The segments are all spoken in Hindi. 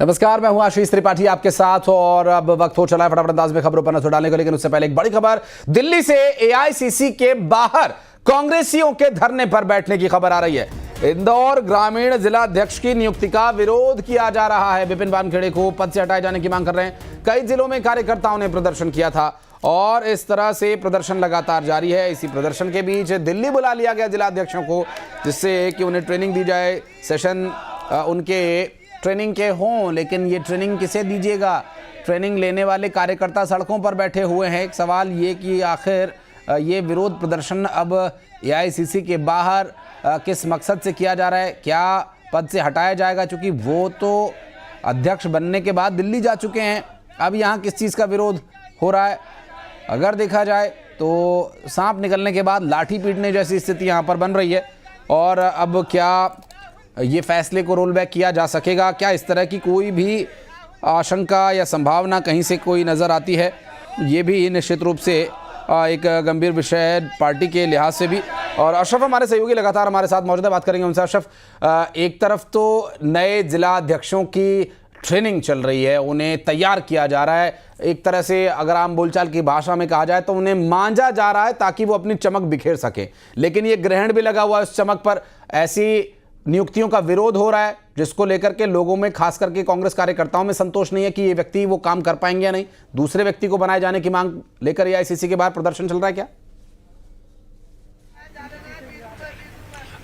नमस्कार, मैं हूं आशीष त्रिपाठी आपके साथ और अब वक्त हो चला है फटाफट अंदाज में खबरों पर नजर डालने को। लेकिन उससे पहले एक बड़ी खबर दिल्ली से एआईसीसी के बाहर कांग्रेसियों के धरने पर बैठने की खबर आ रही है। इंदौर ग्रामीण जिला अध्यक्ष की नियुक्ति का विरोध किया जा रहा है। विपिन वानखेड़े को पद से हटाए जाने की मांग कर रहे हैं। कई जिलों में कार्यकर्ताओं ने प्रदर्शन किया था और इस तरह से प्रदर्शन लगातार जारी है। इसी प्रदर्शन के बीच दिल्ली बुला लिया गया जिला अध्यक्षों को, जिससे कि उन्हें ट्रेनिंग दी जाए। सेशन उनके ट्रेनिंग के हों, लेकिन ये ट्रेनिंग किसे दीजिएगा? ट्रेनिंग लेने वाले कार्यकर्ता सड़कों पर बैठे हुए हैं। एक सवाल ये कि आखिर ये विरोध प्रदर्शन अब एआईसीसी के बाहर किस मकसद से किया जा रहा है? क्या पद से हटाया जाएगा? क्योंकि वो तो अध्यक्ष बनने के बाद दिल्ली जा चुके हैं। अब यहाँ किस चीज़ का विरोध हो रहा है? अगर देखा जाए तो सांप निकलने के बाद लाठी पीटने जैसी स्थिति यहाँ पर बन रही है। और अब क्या ये फैसले को रोल बैक किया जा सकेगा? क्या इस तरह की कोई भी आशंका या संभावना कहीं से कोई नज़र आती है? ये भी निश्चित रूप से एक गंभीर विषय है पार्टी के लिहाज से भी। और अशरफ हमारे सहयोगी लगातार हमारे साथ मौजूद है, बात करेंगे उनसे। अशरफ, एक तरफ तो नए जिला अध्यक्षों की ट्रेनिंग चल रही है, उन्हें तैयार किया जा रहा है। एक तरह से अगर आम बोलचाल की भाषा में कहा जाए तो उन्हें मांझा जा रहा है ताकि वो अपनी चमक बिखेर सके। लेकिन ये ग्रहण भी लगा हुआ है उस चमक पर। ऐसी नियुक्तियों का विरोध हो रहा है जिसको लेकर के लोगों में, खास करके कांग्रेस कार्यकर्ताओं में संतोष नहीं है कि ये व्यक्ति वो काम कर पाएंगे या नहीं। दूसरे व्यक्ति को बनाए जाने की मांग लेकर एआईसीसी के बाहर प्रदर्शन चल रहा है क्या?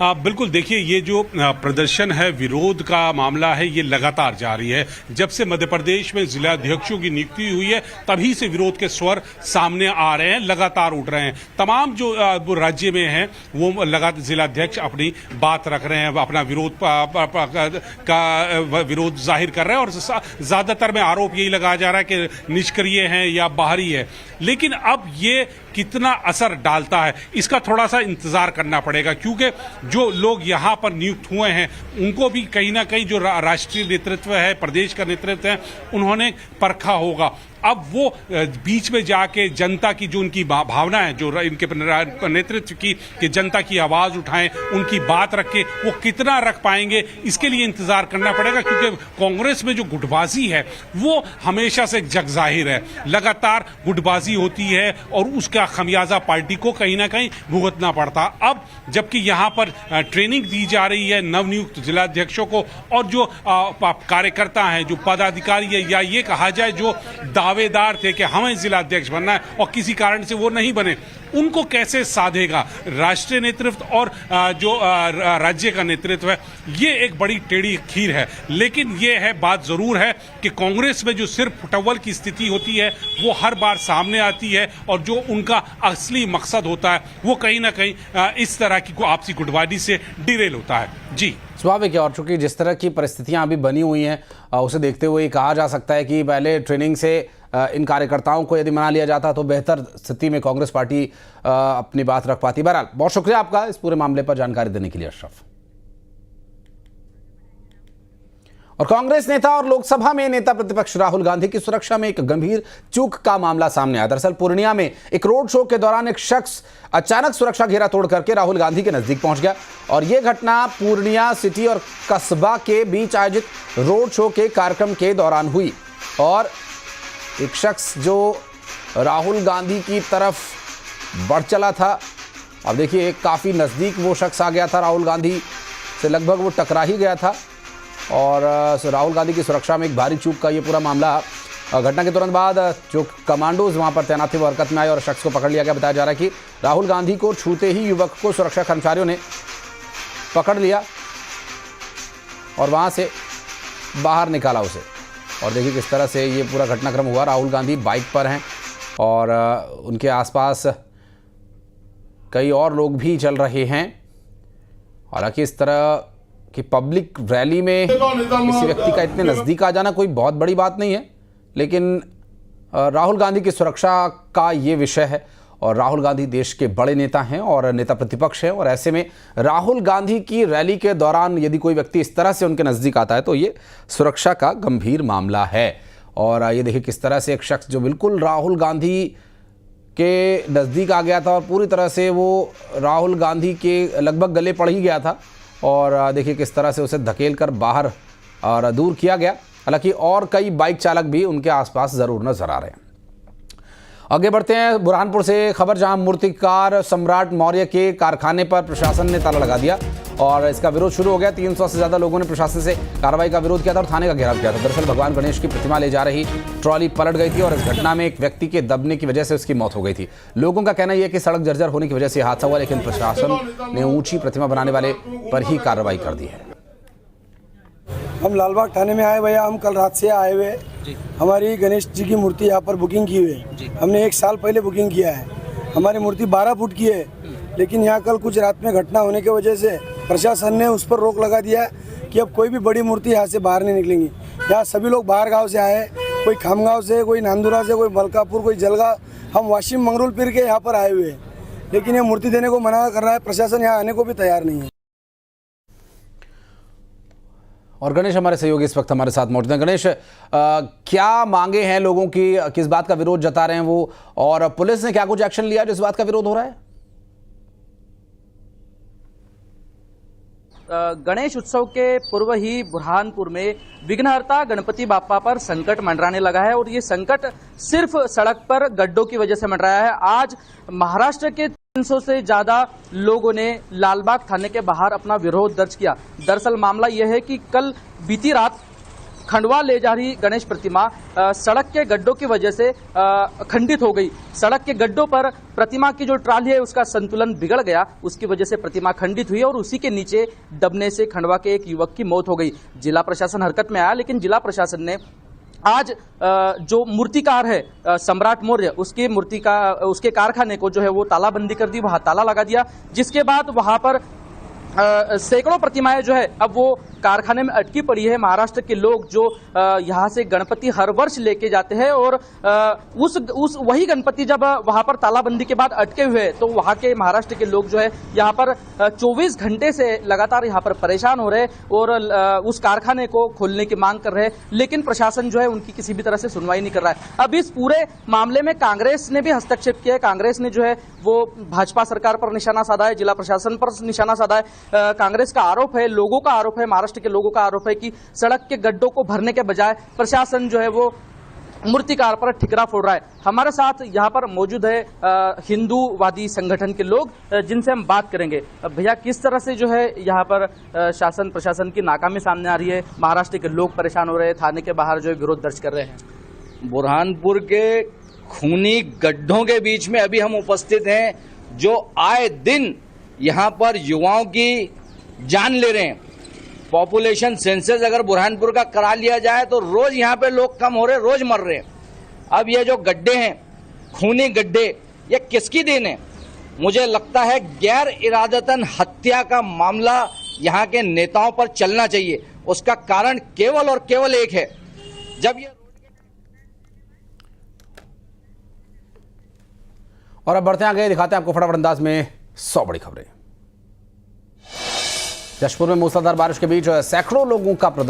बिल्कुल, देखिए, ये जो प्रदर्शन है, विरोध का मामला है, ये लगातार जारी है। जब से मध्य प्रदेश में जिला अध्यक्षों की नियुक्ति हुई है तभी से विरोध के स्वर सामने आ रहे हैं, लगातार उठ रहे हैं। तमाम जो राज्य में हैं वो लगातार जिला अध्यक्ष अपनी बात रख रहे हैं, अपना विरोध का विरोध जाहिर कर रहे हैं। और ज्यादातर में आरोप यही लगाया जा रहा है कि निष्क्रिय हैं या बाहरी है। लेकिन अब ये कितना असर डालता है इसका थोड़ा सा इंतजार करना पड़ेगा, क्योंकि जो लोग यहाँ पर नियुक्त हुए हैं उनको भी कहीं ना कहीं जो राष्ट्रीय नेतृत्व है, प्रदेश का नेतृत्व है, उन्होंने परखा होगा। अब वो बीच में जाके जनता की जो उनकी भावना है, जो इनके नेतृत्व की कि जनता की आवाज उठाएं, उनकी बात रखें, वो कितना रख पाएंगे इसके लिए इंतजार करना पड़ेगा। क्योंकि कांग्रेस में जो गुटबाजी है वो हमेशा से जग जाहिर है, लगातार गुटबाजी होती है और उसका खमियाजा पार्टी को कहीं ना कहीं भुगतना पड़ता। अब जबकि यहाँ पर ट्रेनिंग दी जा रही है नवनियुक्त जिलाध्यक्षों को, और जो कार्यकर्ता हैं, जो पदाधिकारी है, या ये कहा जाए जो दावेदार थे कि हमें जिला अध्यक्ष बनना है और किसी कारण से वो नहीं बने, उनको कैसे साधेगा राष्ट्रीय नेतृत्व और जो राज्य का नेतृत्व है? ये एक बड़ी टेढ़ी खीर है। लेकिन ये है, बात जरूर है कि कांग्रेस में जो सिर्फ फुटबॉल की स्थिति होती है वो हर बार सामने आती है, और जो उनका असली मकसद होता है वो कहीं ना कहीं इस तरह की आपसी गुटबाजी से डिरेल होता है। जी, स्वाभाविक है। और चूंकि जिस तरह की परिस्थितियां अभी बनी हुई हैं उसे देखते हुए कहा जा सकता है कि पहले ट्रेनिंग से इन कार्यकर्ताओं को यदि मना लिया जाता तो बेहतर स्थिति में कांग्रेस पार्टी अपनी बात रख पाती। बहरहाल, बहुत शुक्रिया आपका इस पूरे मामले पर जानकारी देने के लिए अशरफ। और कांग्रेस नेता और लोकसभा में नेता प्रतिपक्ष राहुल गांधी की सुरक्षा में एक गंभीर चूक का मामला सामने आया। दरअसल पूर्णिया में एक रोड शो के दौरान एक शख्स अचानक सुरक्षा घेरा तोड़ करके राहुल गांधी के नजदीक पहुंच गया। और यह घटना पूर्णिया सिटी और कस्बा के बीच आयोजित रोड शो के कार्यक्रम के दौरान हुई। और एक शख्स जो राहुल गांधी की तरफ बढ़ चला था, अब देखिए काफी नजदीक वो शख्स आ गया था, राहुल गांधी से लगभग वो टकरा ही गया था। और राहुल गांधी की सुरक्षा में एक भारी चूक का ये पूरा मामला। घटना के तुरंत बाद जो कमांडोज वहां पर तैनात थे वो हरकत में आए और शख्स को पकड़ लिया गया। बताया जा रहा है कि राहुल गांधी को छूते ही युवक को सुरक्षा कर्मचारियों ने पकड़ लिया और वहां से बाहर निकाला उसे। और देखिए किस तरह से ये पूरा घटनाक्रम हुआ। राहुल गांधी बाइक पर हैं और उनके आसपास कई और लोग भी चल रहे हैं। हालांकि इस तरह कि पब्लिक रैली में किसी व्यक्ति का इतने नज़दीक आ जाना कोई बहुत बड़ी बात नहीं है, लेकिन राहुल गांधी की सुरक्षा का ये विषय है। और राहुल गांधी देश के बड़े नेता हैं और नेता प्रतिपक्ष हैं, और ऐसे में राहुल गांधी की रैली के दौरान यदि कोई व्यक्ति इस तरह से उनके नज़दीक आता है तो ये सुरक्षा का गंभीर मामला है। और ये देखिए किस तरह से एक शख्स जो बिल्कुल राहुल गांधी के नज़दीक आ गया था और पूरी तरह से वो राहुल गांधी के लगभग गले पड़ ही गया था, और देखिए किस तरह से उसे धकेल कर बाहर और दूर किया गया। हालांकि और कई बाइक चालक भी उनके आसपास जरूर नजर आ रहे हैं। आगे बढ़ते हैं बुरहानपुर से खबर, जहां मूर्तिकार सम्राट मौर्य के कारखाने पर प्रशासन ने ताला लगा दिया और इसका विरोध शुरू हो गया। 300 से ज्यादा लोगों ने प्रशासन से कार्रवाई का विरोध किया था और थाने का घेराव किया था। दरअसल भगवान गणेश की प्रतिमा ले जा रही ट्रॉली पलट गई थी और इस घटना में एक व्यक्ति के दबने की वजह से उसकी मौत हो गई थी। लोगों का कहना यह है कि सड़क जर्जर होने की वजह से हादसा हुआ, लेकिन प्रशासन ने ऊंची प्रतिमा बनाने वाले पर ही कार्रवाई कर दी है। हम लालबाग थाने में आए भैया, हम कल रात से आए हुए। हमारी गणेश जी की मूर्ति यहाँ पर बुकिंग की हुई है। हमने 1 साल पहले बुकिंग किया है। हमारी मूर्ति 12 फुट की है, लेकिन यहाँ कल कुछ रात में घटना होने की वजह से प्रशासन ने उस पर रोक लगा दिया है कि अब कोई भी बड़ी मूर्ति यहाँ से बाहर नहीं निकलेंगी। यहाँ सभी लोग बाहर गाँव से आए, कोई खामगांव से, कोई नांदुरा से, कोई मलकापुर, कोई जलगा। हम वाशिम मंगरूल पीर के यहाँ पर आए हुए हैं, लेकिन ये मूर्ति देने को मना कर रहा है प्रशासन। यहाँ आने को भी तैयार नहीं है। और गणेश हमारे सहयोगी इस वक्त हमारे साथ मौजूद हैं। गणेश, क्या मांगे हैं लोगों की, किस बात का विरोध जता रहे हैं वो, और पुलिस ने क्या कुछ एक्शन लिया जिस बात का विरोध हो रहा है? गणेश उत्सव के पूर्व ही बुरहानपुर में विघ्नहर्ता गणपति बाप्पा पर संकट मंडराने लगा है और ये संकट सिर्फ सड़क पर गड्ढों की वजह से मंडराया है। आज महाराष्ट्र के 300 से ज्यादा लोगों ने लालबाग थाने के बाहर अपना विरोध दर्ज किया। दरअसल मामला यह है कि कल बीती रात खंडवा ले जा रही गणेश प्रतिमा सड़क के गड्ढों की वजह से खंडित हो गई। सड़क के गड्ढों पर प्रतिमा की जो ट्राली है उसका संतुलन बिगड़ गया, उसकी वजह से प्रतिमा खंडित हुई और उसी के नीचे दबने से खंडवा के एक युवक की मौत हो गई। जिला प्रशासन हरकत में आया, लेकिन जिला प्रशासन ने आज जो मूर्तिकार है सम्राट मौर्य, उसके कारखाने को जो है वो तालाबंदी कर दी, वहां ताला लगा दिया, जिसके बाद वहां पर सैकड़ों प्रतिमाएं जो है अब वो कारखाने में अटकी पड़ी है। महाराष्ट्र के लोग जो यहाँ से गणपति हर वर्ष लेके जाते हैं और उस वही गणपति जब वहां पर तालाबंदी के बाद अटके हुए हैं, तो वहां के महाराष्ट्र के लोग जो है यहाँ पर 24 घंटे से लगातार यहाँ पर परेशान हो रहे हैं और उस कारखाने को खोलने की मांग कर रहे हैं, लेकिन प्रशासन जो है उनकी किसी भी तरह से सुनवाई नहीं कर रहा है। अब इस पूरे मामले में कांग्रेस ने भी हस्तक्षेप किया है। कांग्रेस ने जो है वो भाजपा सरकार पर निशाना साधा है, जिला प्रशासन पर निशाना साधा है। कांग्रेस का आरोप है, लोगों का आरोप है, महाराष्ट्र के लोगों का आरोप है कि सड़क के गड्ढों को भरने के बजाय प्रशासन जो है वो मूर्तिकार पर ठिकरा फोड़ रहा है। हमारे साथ यहाँ पर मौजूद है हिंदूवादी संगठन के लोग, जिनसे हम बात करेंगे। भैया, किस तरह से जो है यहाँ पर शासन प्रशासन की नाकामी सामने आ रही है, महाराष्ट्र के लोग परेशान हो रहे हैं, थाने के बाहर जो है विरोध दर्ज कर रहे हैं? बुरहानपुर के खूनी गड्ढों के बीच में अभी हम उपस्थित हैं, जो आए दिन यहाँ पर युवाओं की जान ले रहे हैं। पॉपुलेशन सेंसस अगर बुरहानपुर का करा लिया जाए तो रोज यहाँ पे लोग कम हो रहे, रोज मर रहे हैं। अब ये जो गड्ढे हैं, खूनी गड्ढे, ये किसकी देन है? मुझे लगता है गैर इरादतन हत्या का मामला यहाँ के नेताओं पर चलना चाहिए। उसका कारण केवल और केवल एक है, जब ये। और अब बढ़ते आगे, दिखाते हैं आपको फटाफट अंदाज में 100 बड़ी खबरें। जशपुर में मूसलाधार बारिश के बीच सैकड़ों लोगों का प्रदर्शन।